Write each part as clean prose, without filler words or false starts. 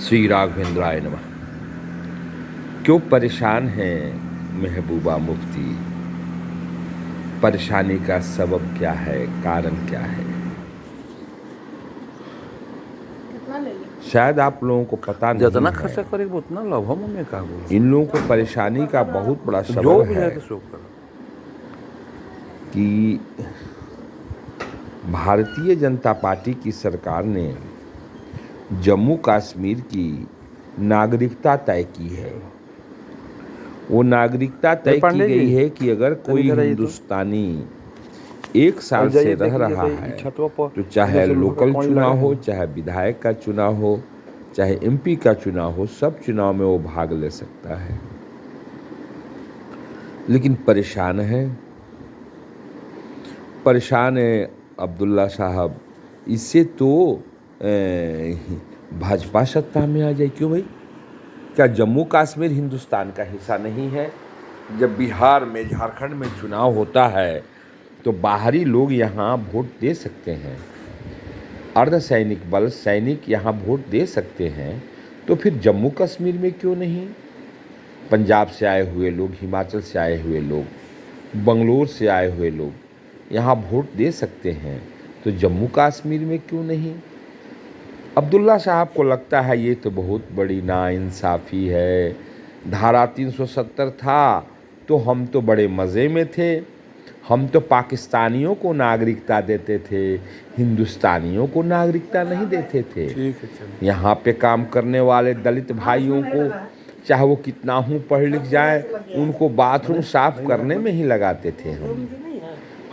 श्री राघवेंद्राय नमः। क्यों परेशान है महबूबा मुफ्ती? परेशानी का सबब क्या है, कारण क्या है? शायद आप लोगों को पता नहीं जितना है खर्चा करेगा उतना लाभ हम में का बोल इन लोगों को परेशानी का बहुत बड़ा जो सबब भी है है तो सो करो। कि भारतीय जनता पार्टी की सरकार ने जम्मू कश्मीर की नागरिकता तय की है। वो नागरिकता तय की पांडे गई जी, है कि अगर कोई इधर आइए तो। हिंदुस्तानी 1 साल से रह रहा है तो चाहे लोकल चुनाव हो, चाहे विधायक का चुनाव हो, चाहे एमपी का चुनाव हो, सब चुनाव में वो भाग ले सकता है। लेकिन परेशान है अब्दुल्ला साहब, इससे तो भाजपा सत्ता में आ जाए। क्यों भाई? क्या जम्मू कश्मीर हिंदुस्तान का हिस्सा नहीं है? जब बिहार में, झारखंड में चुनाव होता है तो बाहरी लोग यहाँ वोट दे सकते हैं, अर्धसैनिक बल, सैनिक यहाँ वोट दे सकते हैं, तो फिर जम्मू कश्मीर में क्यों नहीं? पंजाब से आए हुए लोग, हिमाचल से आए हुए लोग, बंगलोर से आए हुए लोग यहाँ वोट दे सकते हैं, तो जम्मू कश्मीर में क्यों नहीं? अब्दुल्ला साहब को लगता है ये तो बहुत बड़ी नाइंसाफ़ी है। धारा 370 था तो हम तो बड़े मज़े में थे, हम तो पाकिस्तानियों को नागरिकता देते थे, हिंदुस्तानियों को नागरिकता नहीं देते थे। यहाँ पे काम करने वाले दलित भाइयों को, चाहे वो कितना हूँ पढ़ लिख जाए, उनको बाथरूम साफ करने में ही लगाते थे।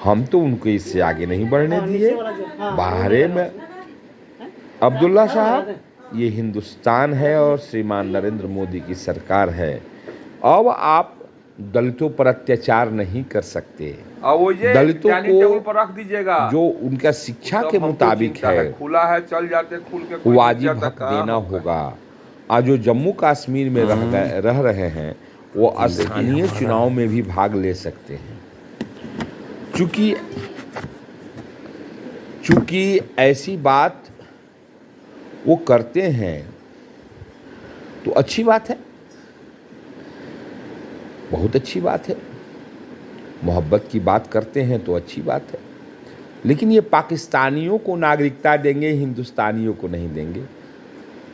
हम तो उनको इससे आगे नहीं बढ़ने दिए। बाहरे में अब्दुल्ला साहब, ये हिंदुस्तान है और श्रीमान नरेंद्र मोदी की सरकार है। अब आप दलितों पर अत्याचार नहीं कर सकते। दलितों को रख दीजिएगा जो उनका शिक्षा के मुताबिक है खुला है, चल जाते खुल के वाजिब हक देना होगा। आज जो जम्मू कश्मीर में रह रहे हैं वो स्थानीय चुनाव में भी भाग ले सकते हैं। चूंकि ऐसी बात वो करते हैं तो अच्छी बात है, बहुत अच्छी बात है। मोहब्बत की बात करते हैं तो अच्छी बात है। लेकिन ये पाकिस्तानियों को नागरिकता देंगे, हिंदुस्तानियों को नहीं देंगे।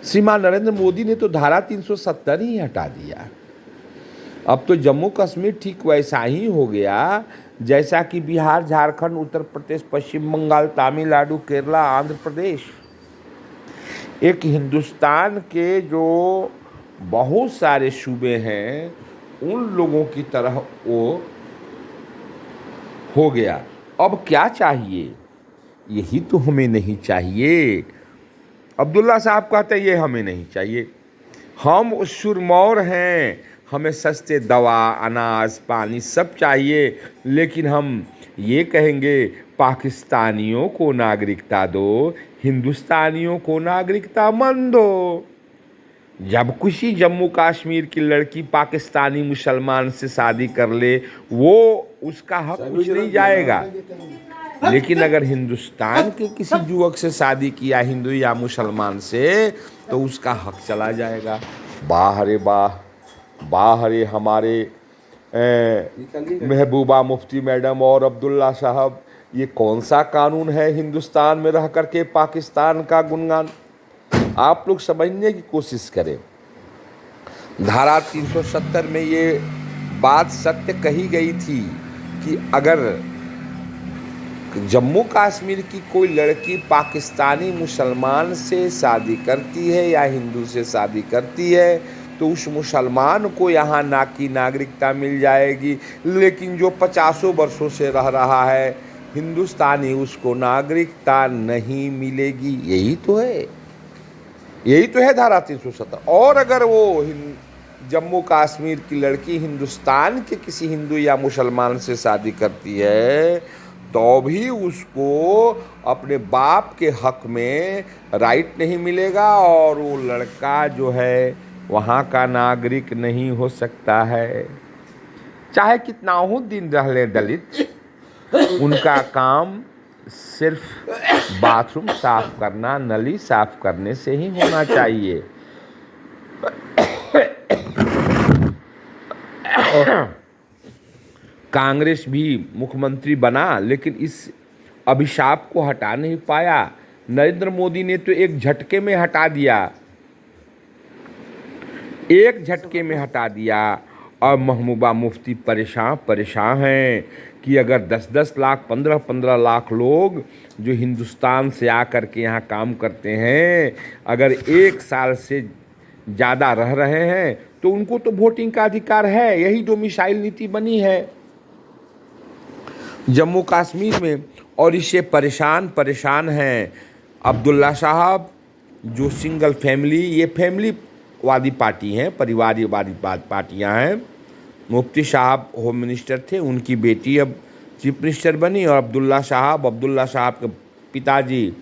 श्रीमान नरेंद्र मोदी ने तो धारा 370 ही हटा दिया। अब तो जम्मू कश्मीर ठीक वैसा ही हो गया जैसा कि बिहार, झारखंड, उत्तर प्रदेश, पश्चिम बंगाल, तमिलनाडु, केरला, आंध्र प्रदेश, एक हिंदुस्तान के जो बहुत सारे सूबे हैं उन लोगों की तरह वो हो गया। अब क्या चाहिए? यही तो हमें नहीं चाहिए। अब्दुल्ला साहब कहते हैं ये हमें नहीं चाहिए। हम सुरमौर हैं, हमें सस्ते दवा, अनाज, पानी सब चाहिए, लेकिन हम ये कहेंगे पाकिस्तानियों को नागरिकता दो, हिंदुस्तानियों को नागरिकता मन दो। जब किसी जम्मू कश्मीर की लड़की पाकिस्तानी मुसलमान से शादी कर ले, वो उसका हक कुछ नहीं जाएगा। लेकिन अगर हिंदुस्तान के किसी युवक से शादी किया हिंदू या मुसलमान से, तो उसका हक चला जाएगा। बाहरे बाहरे हमारे महबूबा मुफ्ती मैडम और अब्दुल्ला साहब, ये कौन सा कानून है हिंदुस्तान में रह करके पाकिस्तान का गुणगान? आप लोग समझने की कोशिश करें। धारा 370 में ये बात सत्य कही गई थी कि अगर जम्मू कश्मीर की कोई लड़की पाकिस्तानी मुसलमान से शादी करती है या हिंदू से शादी करती है तो उस मुसलमान को यहाँ की नागरिकता मिल जाएगी, लेकिन जो 50 वर्षों से रह रहा है हिंदुस्तानी, उसको नागरिकता नहीं मिलेगी। यही तो है धारा 370। और अगर वो जम्मू कश्मीर की लड़की हिंदुस्तान के किसी हिंदू या मुसलमान से शादी करती है तो भी उसको अपने बाप के हक में राइट नहीं मिलेगा और वो लड़का जो है वहाँ का नागरिक नहीं हो सकता है। चाहे कितना ही दिन रह ले दलित, उनका काम सिर्फ बाथरूम साफ करना, नली साफ करने से ही होना चाहिए। कांग्रेस भी मुख्यमंत्री बना लेकिन इस अभिशाप को हटा नहीं पाया। नरेंद्र मोदी ने तो एक झटके में हटा दिया, एक झटके में हटा दिया। और महबूबा मुफ्ती परेशान हैं कि अगर 10-10 लाख 15-15 लाख लोग जो हिंदुस्तान से आकर के यहाँ काम करते हैं, अगर 1 साल से ज़्यादा रह रहे हैं तो उनको तो वोटिंग का अधिकार है। यही डोमिसाइल नीति बनी है जम्मू कश्मीर में, और इससे परेशान हैं अब्दुल्ला साहब, जो सिंगल फैमिली, ये फैमिलीवादी पार्टी हैं, परिवारवादी पार्टियां हैं। मुफ्ती साहब होम मिनिस्टर थे, उनकी बेटी अब चीफ मिनिस्टर बनी, और अब्दुल्ला साहब के पिताजी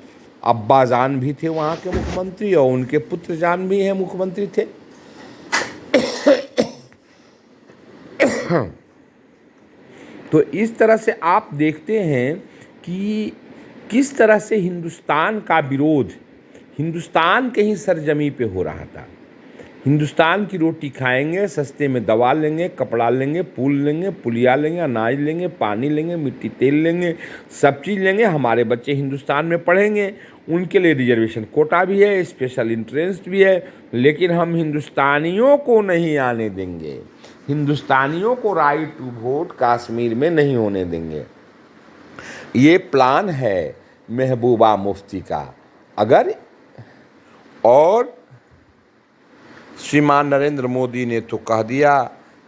अब्बा जान भी थे वहाँ के मुख्यमंत्री, और उनके पुत्र जान भी हैं मुख्यमंत्री थे। तो इस तरह से आप देखते हैं कि किस तरह से हिंदुस्तान का विरोध हिंदुस्तान के ही सरजमी पे हो रहा था। हिंदुस्तान की रोटी खाएंगे, सस्ते में दवा लेंगे, कपड़ा लेंगे, पुल लेंगे, पुलिया लेंगे, अनाज लेंगे, पानी लेंगे, मिट्टी तेल लेंगे, सब चीज़ लेंगे। हमारे बच्चे हिंदुस्तान में पढ़ेंगे, उनके लिए रिजर्वेशन कोटा भी है, स्पेशल इंटरेस्ट भी है, लेकिन हम हिंदुस्तानियों को नहीं आने देंगे। हिंदुस्तानियों को राइट टू वोट कश्मीर में नहीं होने देंगे। ये प्लान है महबूबा मुफ्ती का। अगर और श्रीमान नरेंद्र मोदी ने तो कह दिया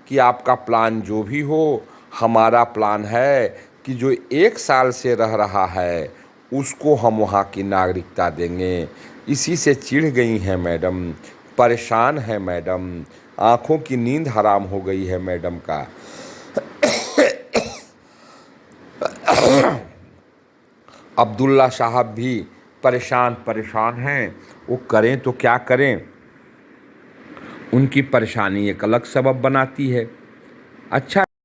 कि आपका प्लान जो भी हो, हमारा प्लान है कि जो 1 साल से रह रहा है उसको हम वहाँ की नागरिकता देंगे। इसी से चिढ़ गई हैं मैडम, परेशान है मैडम, आँखों की नींद हराम हो गई है मैडम का। अब्दुल्ला साहब भी परेशान हैं, वो करें तो क्या करें। उनकी परेशानी एक अलग सबब बनाती है। अच्छा